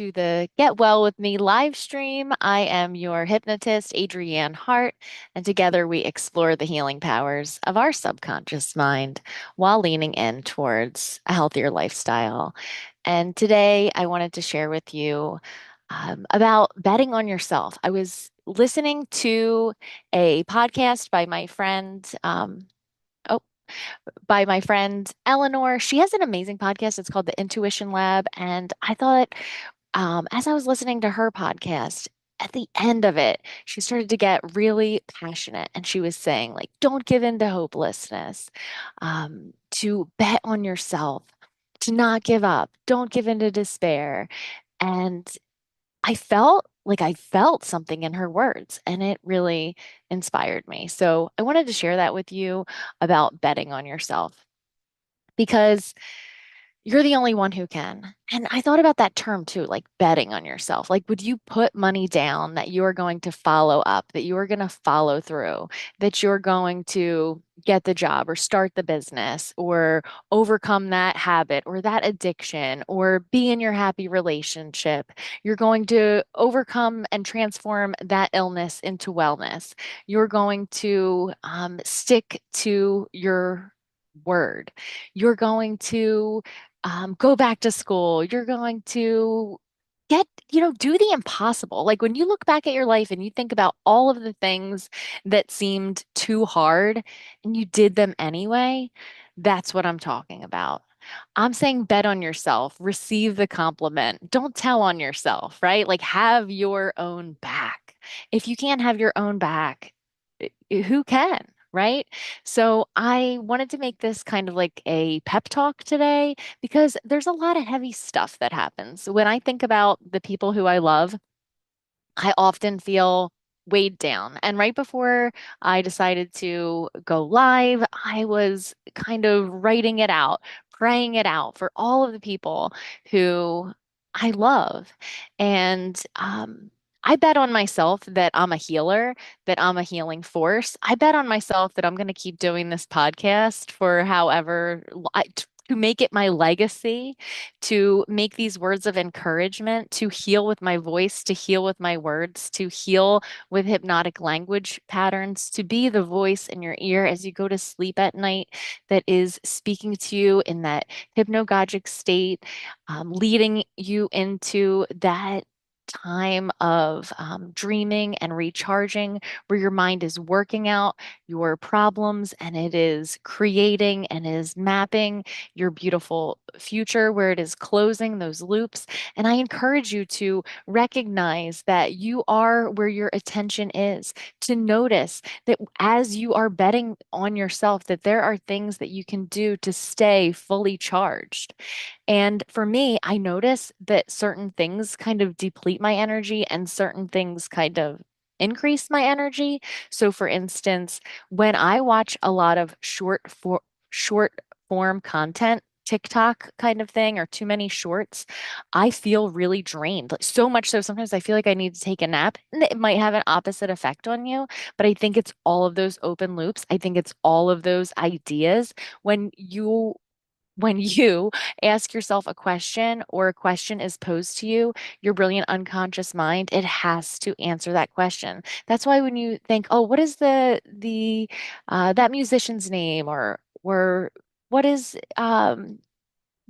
to the Get Well With Me live stream. I am your hypnotist, Adrianne Hart, and together we explore the healing powers of our subconscious mind while leaning in towards a healthier lifestyle. And today I wanted to share with you about betting on yourself. I was listening to a podcast by my friend. Oh, by my friend Eleanor. She has an amazing podcast. It's called The Intuition Lab. And I thought, as I was listening to her podcast, at the end of it, she started to get really passionate. And she was saying, like, don't give in to hopelessness, to bet on yourself, to not give up, don't give in to despair. And I felt something in her words, and it really inspired me. So I wanted to share that with you about betting on yourself because you're the only one who can. And I thought about that term too, like betting on yourself. Like, would you put money down that you are going to follow up, that you are going to follow through, that you're going to get the job or start the business or overcome that habit or that addiction or be in your happy relationship? You're going to overcome and transform that illness into wellness. You're going to stick to your word. You're going to go back to school. You're going to do the impossible. Like when you look back at your life and you think about all of the things that seemed too hard and you did them anyway, that's what I'm talking about. I'm saying bet on yourself, receive the compliment. Don't tell on yourself, right? Like have your own back. If you can't have your own back, who can? Right. So I wanted to make this kind of like a pep talk today because there's a lot of heavy stuff that happens. When I think about the people who I love, I often feel weighed down. And right before I decided to go live, I was kind of writing it out, praying it out for all of the people who I love. And I bet on myself that I'm a healer, that I'm a healing force. I bet on myself that I'm going to keep doing this podcast for to make it my legacy, to make these words of encouragement, to heal with my voice, to heal with my words, to heal with hypnotic language patterns, to be the voice in your ear as you go to sleep at night that is speaking to you in that hypnagogic state, leading you into that time of dreaming and recharging where your mind is working out your problems and it is creating and is mapping your beautiful future where it is closing those loops. And I encourage you to recognize that you are where your attention is, to notice that as you are betting on yourself, that there are things that you can do to stay fully charged. And for me, I notice that certain things kind of deplete my energy and certain things kind of increase my energy. So for instance, when I watch a lot of short form content, TikTok kind of thing, or too many shorts, I feel really drained. Like, so much so sometimes I feel like I need to take a nap. And it might have an opposite effect on you, but I think it's all of those open loops. I think it's all of those ideas when you ask yourself a question or a question is posed to you, your brilliant unconscious mind, it has to answer that question. That's why when you think, oh, what is the that musician's name or what is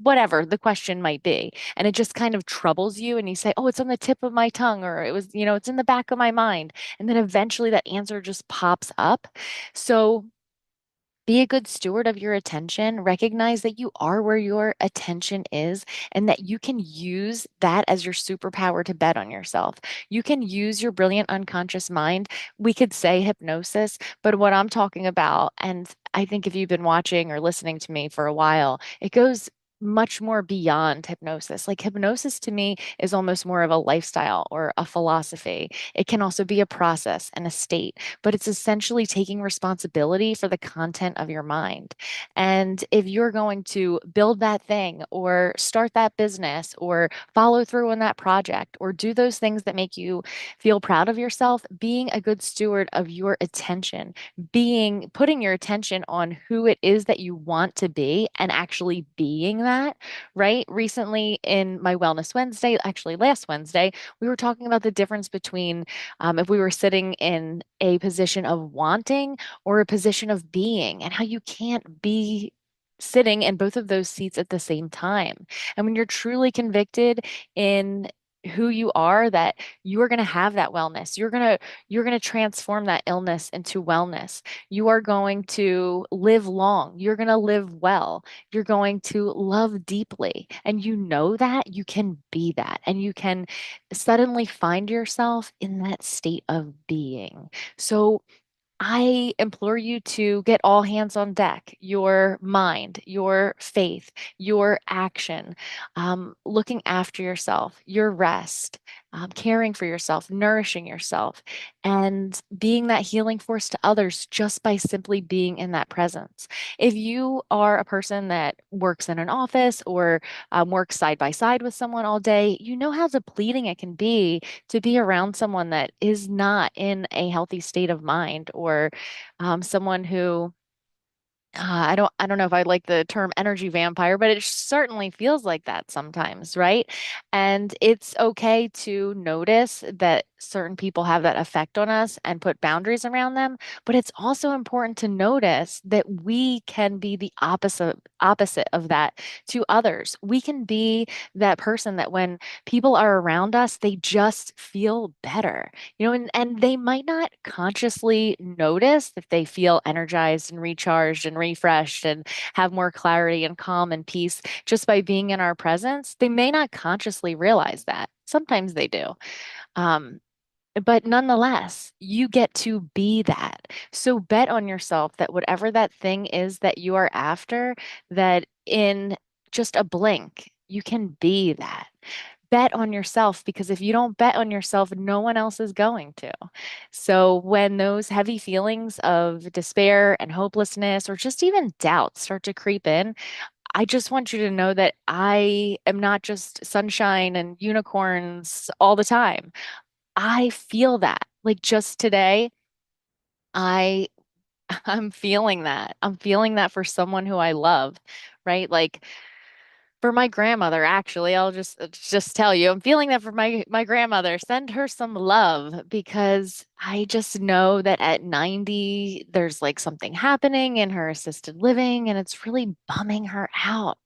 whatever the question might be, and it just kind of troubles you and you say, oh, it's on the tip of my tongue, or it was, it's in the back of my mind. And then eventually that answer just pops up. So be a good steward of your attention. Recognize that you are where your attention is and that you can use that as your superpower to bet on yourself. You can use your brilliant unconscious mind. We could say hypnosis, but what I'm talking about, and I think if you've been watching or listening to me for a while, it goes much more beyond hypnosis. Like hypnosis to me is almost more of a lifestyle or a philosophy. It can also be a process and a state, but it's essentially taking responsibility for the content of your mind. And if you're going to build that thing or start that business or follow through on that project or do those things that make you feel proud of yourself, being a good steward of your attention, putting your attention on who it is that you want to be and actually being that, right? Recently in my Wellness Wednesday, actually last Wednesday, we were talking about the difference between if we were sitting in a position of wanting or a position of being, and how you can't be sitting in both of those seats at the same time. And when you're truly convicted in who you are, that you are going to have that wellness. You're going to transform that illness into wellness. You are going to live long. You're going to live well. You're going to love deeply. And you know that you can be that. And you can suddenly find yourself in that state of being. So I implore you to get all hands on deck, your mind, your faith, your action, looking after yourself, your rest, caring for yourself, nourishing yourself, and being that healing force to others just by simply being in that presence. If you are a person that works in an office or works side by side with someone all day, you know how depleting it can be to be around someone that is not in a healthy state of mind, or someone who I don't know if I like the term energy vampire, but it certainly feels like that sometimes, right? And it's okay to notice that certain people have that effect on us and put boundaries around them, but it's also important to notice that we can be the opposite of that to others. We can be that person that when people are around us, they just feel better. And they might not consciously notice if they feel energized and recharged and refreshed and have more clarity and calm and peace just by being in our presence. They may not consciously realize that. Sometimes they do. Um, but nonetheless, you get to be that. So bet on yourself that whatever that thing is that you are after, that in just a blink, you can be that. Bet on yourself, because if you don't bet on yourself, no one else is going to. So when those heavy feelings of despair and hopelessness or just even doubt start to creep in, I just want you to know that I am not just sunshine and unicorns all the time. I feel that. Like just today, I I'm feeling that. I'm feeling that for someone who I love, right? Like for my grandmother, actually, I'll just tell you, I'm feeling that for my grandmother. Send her some love, because I just know that at 90, there's like something happening in her assisted living, and it's really bumming her out,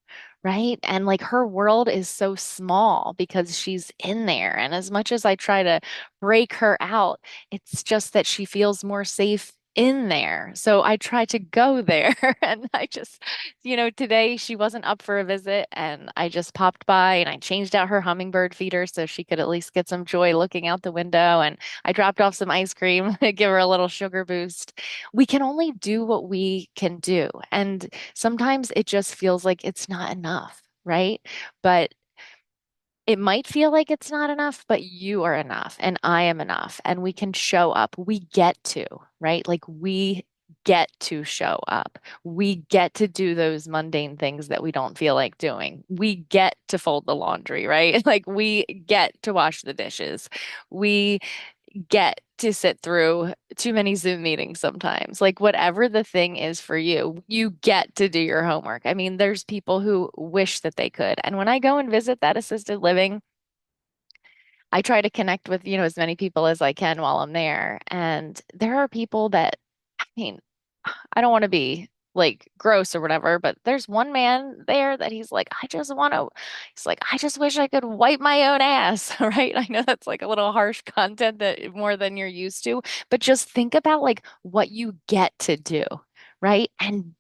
right? And like her world is so small because she's in there. And as much as I try to break her out, it's just that she feels more safe in there. So I try to go there. And today she wasn't up for a visit, and I just popped by and I changed out her hummingbird feeder so she could at least get some joy looking out the window. And I dropped off some ice cream to give her a little sugar boost. We can only do what we can do. And sometimes it just feels like it's not enough, right? But it might feel like it's not enough, but you are enough and I am enough, and we can show up. We get to, right? Like we get to show up. We get to do those mundane things that we don't feel like doing. We get to fold the laundry, right? Like we get to wash the dishes. We get to sit through too many Zoom meetings sometimes. Like whatever the thing is for you, you get to do your homework. I mean, there's people who wish that they could. And when I go and visit that assisted living, I try to connect with, as many people as I can while I'm there. And there are people that, I mean, I don't want to be like gross or whatever, but there's one man there that he's like, I just wish I could wipe my own ass, right? I know that's like a little harsh content that more than you're used to, but just think about like what you get to do, right? And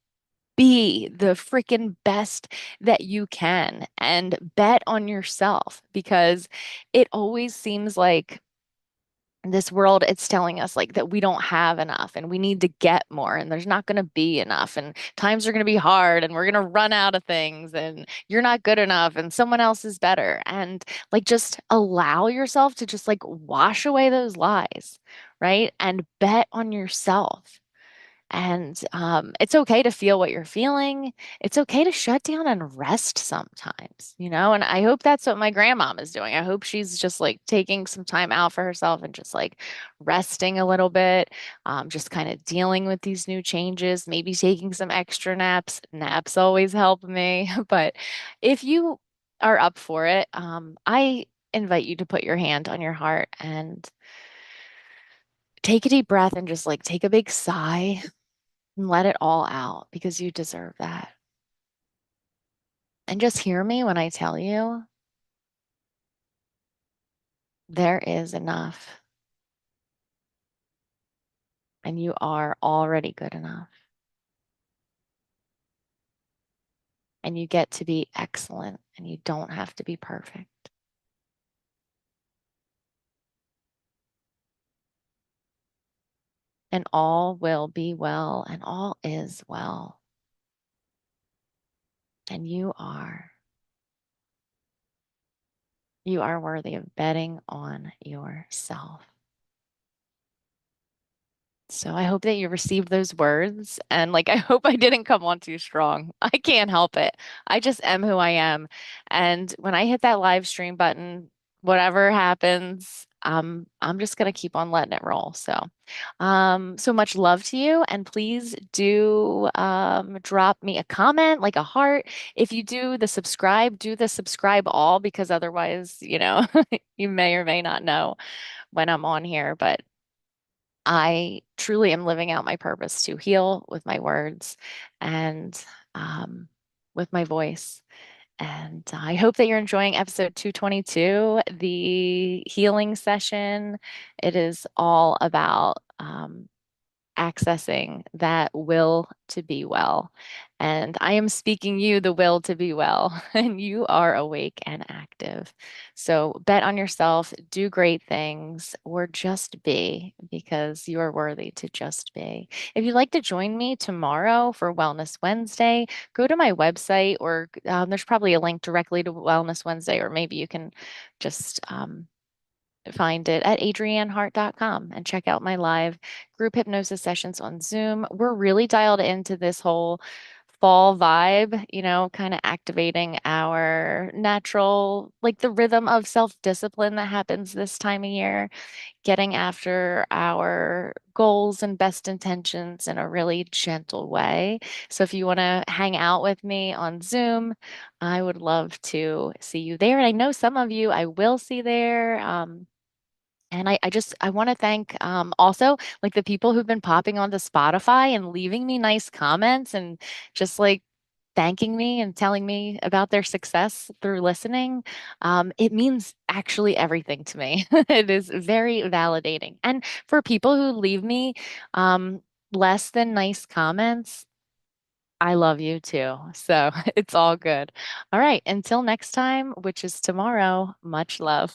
be the freaking best that you can, and bet on yourself, because it always seems like this world, it's telling us like that we don't have enough and we need to get more, and there's not going to be enough, and times are going to be hard, and we're going to run out of things, and you're not good enough and someone else is better. And like just allow yourself to just like wash away those lies, right? And bet on yourself And it's okay to feel what you're feeling. It's okay to shut down and rest sometimes, you know? And I hope that's what my grandmom is doing. I hope she's just like taking some time out for herself and just like resting a little bit, just kind of dealing with these new changes, maybe taking some extra naps. Naps always help me. But if you are up for it, I invite you to put your hand on your heart and take a deep breath and just like take a big sigh and let it all out because you deserve that. And just hear me when I tell you there is enough and you are already good enough and you get to be excellent and you don't have to be perfect. And all will be well and all is well. And you are worthy of betting on yourself. So I hope that you received those words. And like, I hope I didn't come on too strong. I can't help it. I just am who I am. And when I hit that live stream button, whatever happens, I'm just gonna keep on letting it roll. So much love to you. And please do drop me a comment, like a heart. If you do the subscribe all because otherwise, you may or may not know when I'm on here. But I truly am living out my purpose to heal with my words and um, with my voice. And I hope that you're enjoying episode 222, the healing session. It is all about accessing that will to be well. And I am speaking you the will to be well, and you are awake and active. So bet on yourself, do great things, or just be because you are worthy to just be. If you'd like to join me tomorrow for Wellness Wednesday, go to my website, or there's probably a link directly to Wellness Wednesday, or maybe you can just find it at adriannehart.com and check out my live group hypnosis sessions on Zoom. We're really dialed into this whole fall vibe, kind of activating our natural, like the rhythm of self-discipline that happens this time of year, getting after our goals and best intentions in a really gentle way. So if you want to hang out with me on Zoom, I would love to see you there. And I know some of you I will see there. And I want to thank also like the people who've been popping onto Spotify and leaving me nice comments and just like thanking me and telling me about their success through listening. It means actually everything to me. It is very validating. And for people who leave me um, less than nice comments, I love you too. So it's all good. All right. Until next time, which is tomorrow, much love.